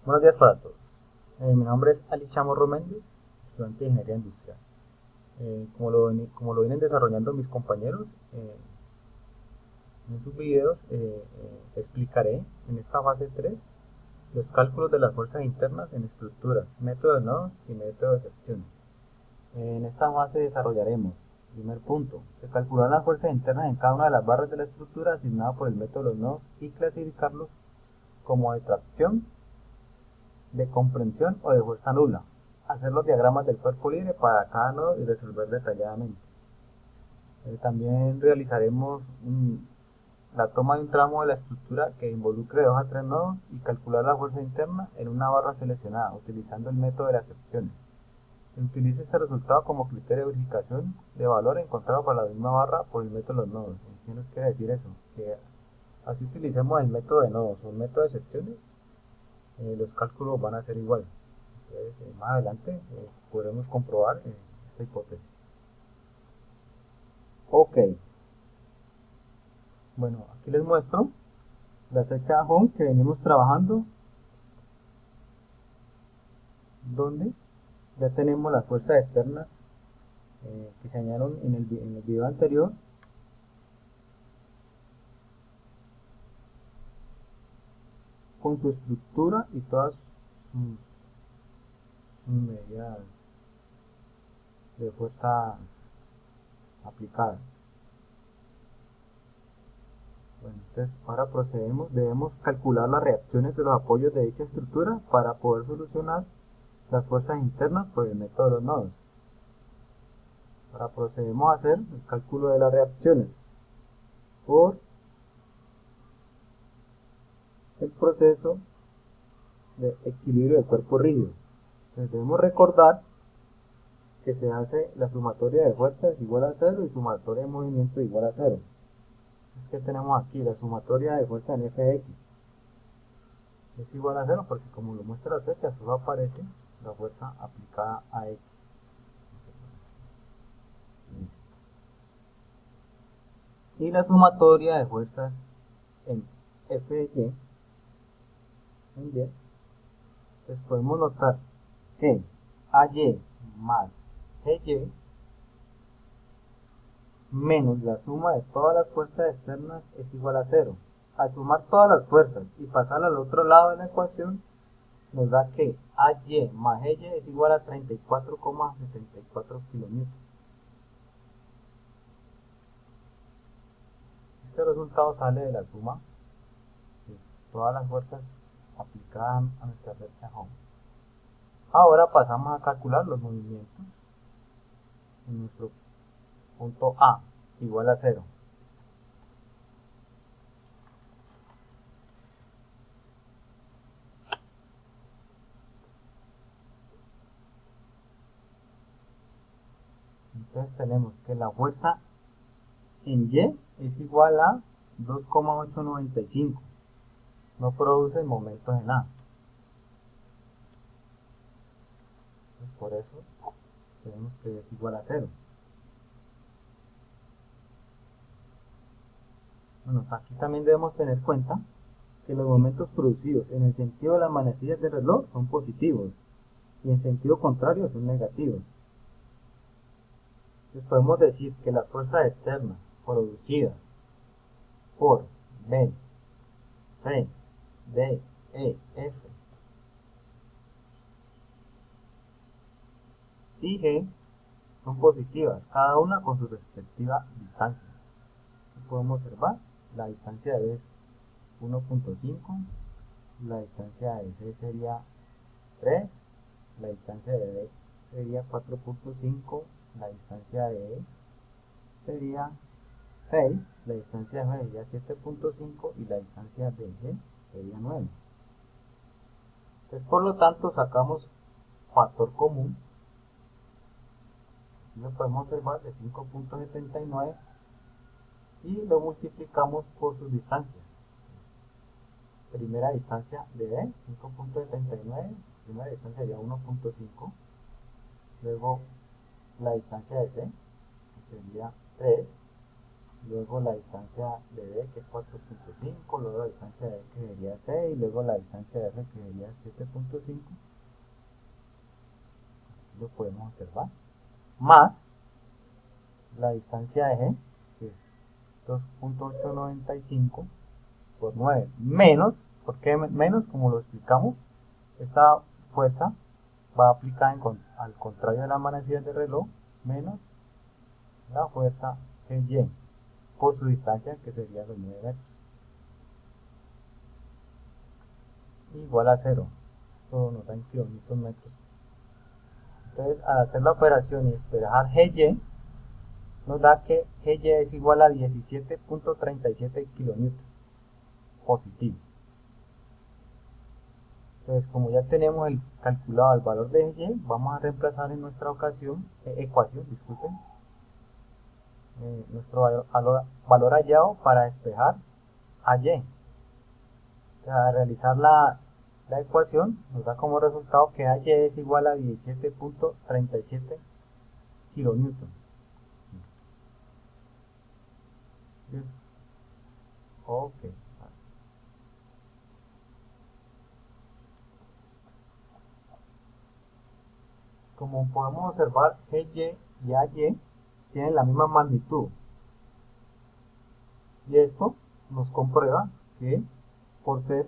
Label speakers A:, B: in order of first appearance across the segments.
A: Buenos días para todos. Mi nombre es Ali Chamorro Méndez, estudiante de Ingeniería Industrial. Como lo vienen desarrollando mis compañeros, en sus videos explicaré en esta fase 3 los cálculos de las fuerzas internas en estructuras, método de nodos y método de secciones. En esta fase desarrollaremos, primer punto, se calculan las fuerzas internas en cada una de las barras de la estructura asignada por el método de los nodos y clasificarlos como de tracción, de comprensión o de fuerza nula. Hacer los diagramas del cuerpo libre para cada nodo y resolver detalladamente. También realizaremos la toma de un tramo de la estructura que involucre 2 a 3 nodos y calcular la fuerza interna en una barra seleccionada utilizando el método de las secciones. Se utiliza este resultado como criterio de verificación de valor encontrado para la misma barra por el método de los nodos. ¿Qué nos quiere decir eso? Que así utilicemos el método de nodos o el método de secciones, los cálculos van a ser iguales. Entonces, más adelante podremos comprobar esta hipótesis. Ok, bueno, aquí les muestro la fecha home que venimos trabajando, donde ya tenemos las fuerzas externas que se añadieron en el video anterior, con su estructura y todas sus medidas de fuerzas aplicadas. Bueno, entonces ahora procedemos, debemos calcular las reacciones de los apoyos de dicha estructura para poder solucionar las fuerzas internas por el método de los nodos. Ahora procedemos a hacer el cálculo de las reacciones por el proceso de equilibrio del cuerpo rígido. Entonces debemos recordar que se hace la sumatoria de fuerza es igual a 0 y sumatoria de movimiento igual a 0. Es que tenemos aquí la sumatoria de fuerza en Fx es igual a 0 porque como lo muestra las fechas solo aparece la fuerza aplicada a X. Listo. Y la sumatoria de fuerzas en Fy en Y, entonces podemos notar que AY más GY menos la suma de todas las fuerzas externas es igual a 0. Al sumar todas las fuerzas y pasar al otro lado de la ecuación, nos da que AY más GY es igual a 34,74 kN. Este resultado sale de la suma de todas las fuerzas aplicadas a nuestra flecha home. Ahora pasamos a calcular los movimientos en nuestro punto A igual a 0. Entonces tenemos que la fuerza en Y es igual a 2,895. No produce momentos en A. Entonces por eso tenemos que es igual a 0. Bueno, aquí también debemos tener cuenta que los momentos producidos en el sentido de las manecillas del reloj son positivos y en sentido contrario son negativos. Entonces podemos decir que las fuerzas externas producidas por B, C, D, E, F y G son positivas, cada una con su respectiva distancia. Podemos observar la distancia de B es 1.5, la distancia de C sería 3, la distancia de D sería 4.5, la distancia de E sería 6, la distancia de F sería 7.5 y la distancia de G sería 9. Entonces, por lo tanto, sacamos factor común. Lo podemos observar de 5.79 y lo multiplicamos por sus distancias. Primera distancia de B, 5.79, primera distancia sería 1.5, luego la distancia de C, que sería 3, luego la distancia de D que es 4.5, luego la distancia de E que sería 6, luego la distancia de R que sería 7.5, lo podemos observar, más la distancia de G que es 2.895 por 9, menos, ¿por qué menos? Como lo explicamos, esta fuerza va aplicada al contrario de las manecillas de reloj, menos la fuerza G por su distancia que sería los 9 metros, igual a 0. Esto nos da en kilómetros metros. Entonces, al hacer la operación y despejar GY, nos da que GY es igual a 17.37 kilonewton positivo. Entonces, como ya tenemos calculado el valor de GY, vamos a reemplazar en nuestra ecuación, nuestro valor hallado para despejar a Y. Al realizar la ecuación, nos da como resultado que AY es igual a 17.37 kilonewton. Ok. Como podemos observar, GY y AY tienen la misma magnitud. Y esto nos comprueba que por ser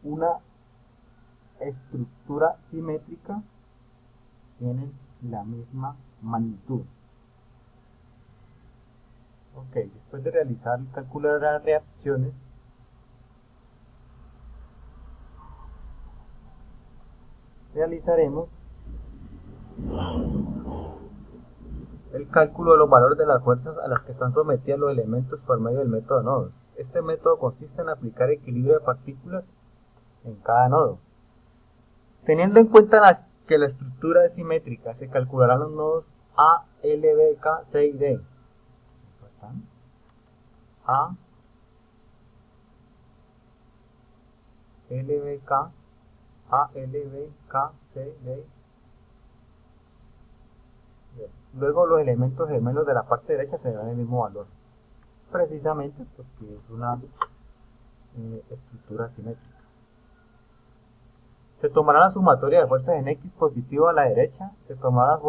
A: una estructura simétrica, tienen la misma magnitud. Ok, después de realizar el cálculo de las reacciones, realizaremos el cálculo de los valores de las fuerzas a las que están sometidos los elementos por medio del método de nodos. Este método consiste en aplicar equilibrio de partículas en cada nodo. Teniendo en cuenta que la estructura es simétrica, se calcularán los nodos A, L, B, K, C y D. A, L, B, K, A, L, B, K, C, D. Luego los elementos gemelos de la parte derecha tendrán el mismo valor, precisamente porque es una estructura simétrica. Se tomará la sumatoria de fuerzas en X positivo a la derecha, se tomará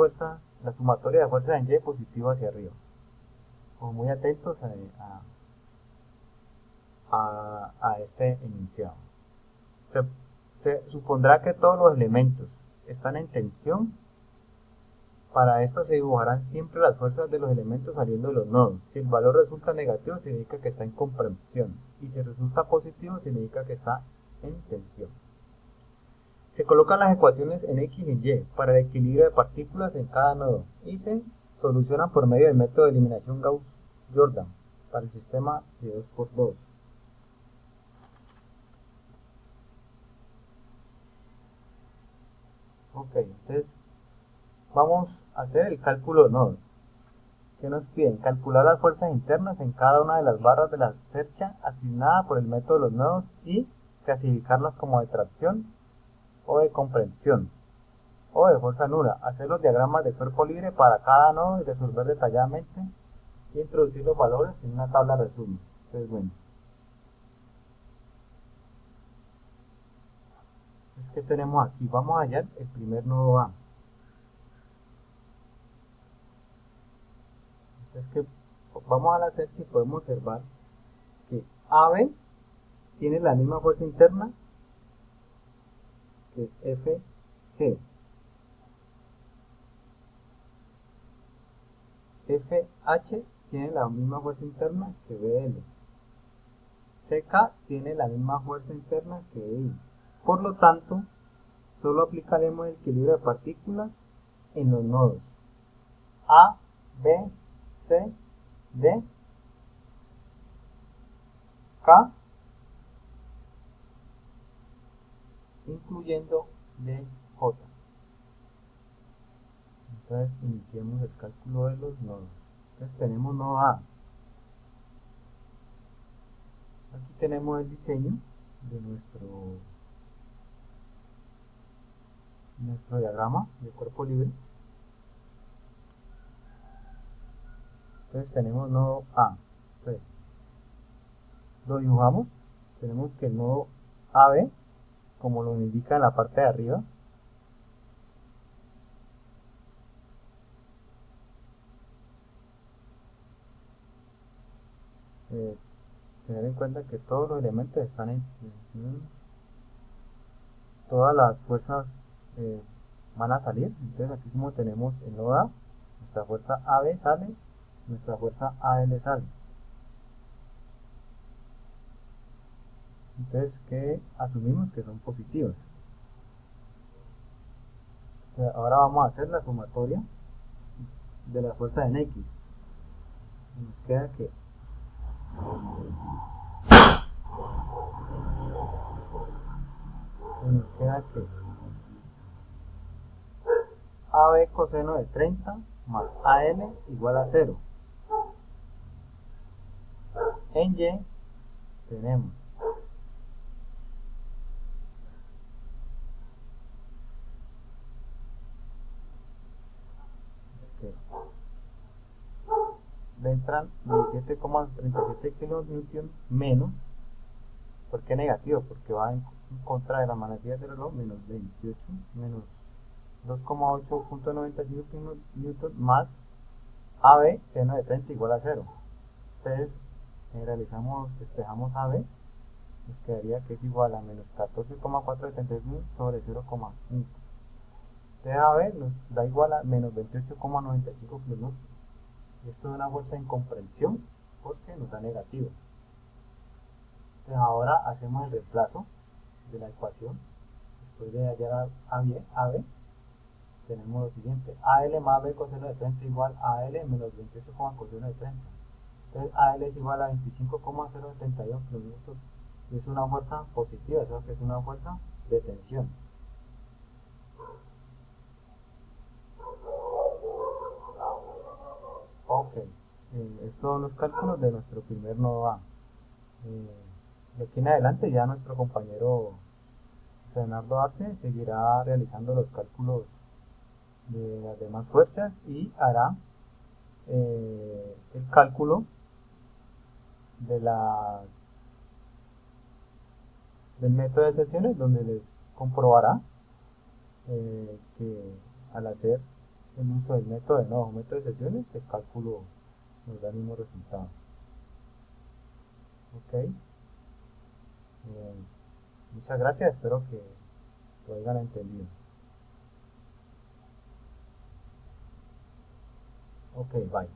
A: la sumatoria de fuerzas en Y positivo hacia arriba. Como muy atentos a este enunciado. Se supondrá que todos los elementos están en tensión. Para esto se dibujarán siempre las fuerzas de los elementos saliendo de los nodos. Si el valor resulta negativo, significa que está en compresión. Y si resulta positivo, significa que está en tensión. Se colocan las ecuaciones en X y Y para el equilibrio de partículas en cada nodo y se solucionan por medio del método de eliminación Gauss-Jordan para el sistema de 2×2. Ok, entonces vamos a hacer el cálculo de nodos. ¿Qué nos piden? Calcular las fuerzas internas en cada una de las barras de la cercha asignada por el método de los nodos y clasificarlas como de tracción o de comprensión o de fuerza nula. Hacer los diagramas de cuerpo libre para cada nodo y resolver detalladamente y introducir los valores en una tabla resumen. Entonces, bueno, es que tenemos aquí, vamos a hallar el primer nodo A. Es que vamos a la cercha y podemos observar que AB tiene la misma fuerza interna que FG. FH tiene la misma fuerza interna que BL. CK tiene la misma fuerza interna que I. Por lo tanto, solo aplicaremos el equilibrio de partículas en los nodos A, B, C, D, K, incluyendo DJ. Entonces iniciemos el cálculo de los nodos. Entonces tenemos nodo A. Aquí tenemos el diseño de nuestro diagrama de cuerpo libre. Entonces tenemos nodo A. Entonces lo dibujamos. Tenemos que el nodo AB, como lo indica en la parte de arriba, tener en cuenta que todos los elementos están en todas las fuerzas van a salir. Entonces aquí como tenemos el nodo A, nuestra fuerza AB sale, nuestra fuerza AL sale. Entonces que asumimos que son positivas. Ahora vamos a hacer la sumatoria de la fuerza en X. Nos queda que AB coseno de 30 más AL igual a 0. En Y tenemos que le entran 17,37 kN menos. ¿Por qué negativo? Porque va en contra de las manecillas del reloj, menos 28, menos 2,8.95 kN más AB seno de 30 igual a 0. Entonces, despejamos AB, nos quedaría que es igual a menos 14,471 sobre 0,5. Entonces AB nos da igual a menos 28,95 kN. Y esto es una fuerza de incomprensión porque nos da negativo. Entonces ahora hacemos el reemplazo de la ecuación. Después de hallar AB, tenemos lo siguiente: AL más B coseno de 30 igual a AL menos 28, coseno de 30. Entonces AL es igual a 25,071 kN. Y es una fuerza positiva, eso que es una fuerza de tensión. Ok, estos son los cálculos de nuestro primer nodo A. De aquí en adelante ya nuestro compañero Leonardo Arce seguirá realizando los cálculos de las demás fuerzas y hará el cálculo de del método de secciones, donde les comprobará que al hacer el uso del método de nodos o método de secciones, el cálculo nos da el mismo resultado. Ok, muchas gracias, espero que lo hayan entendido. Ok, bye.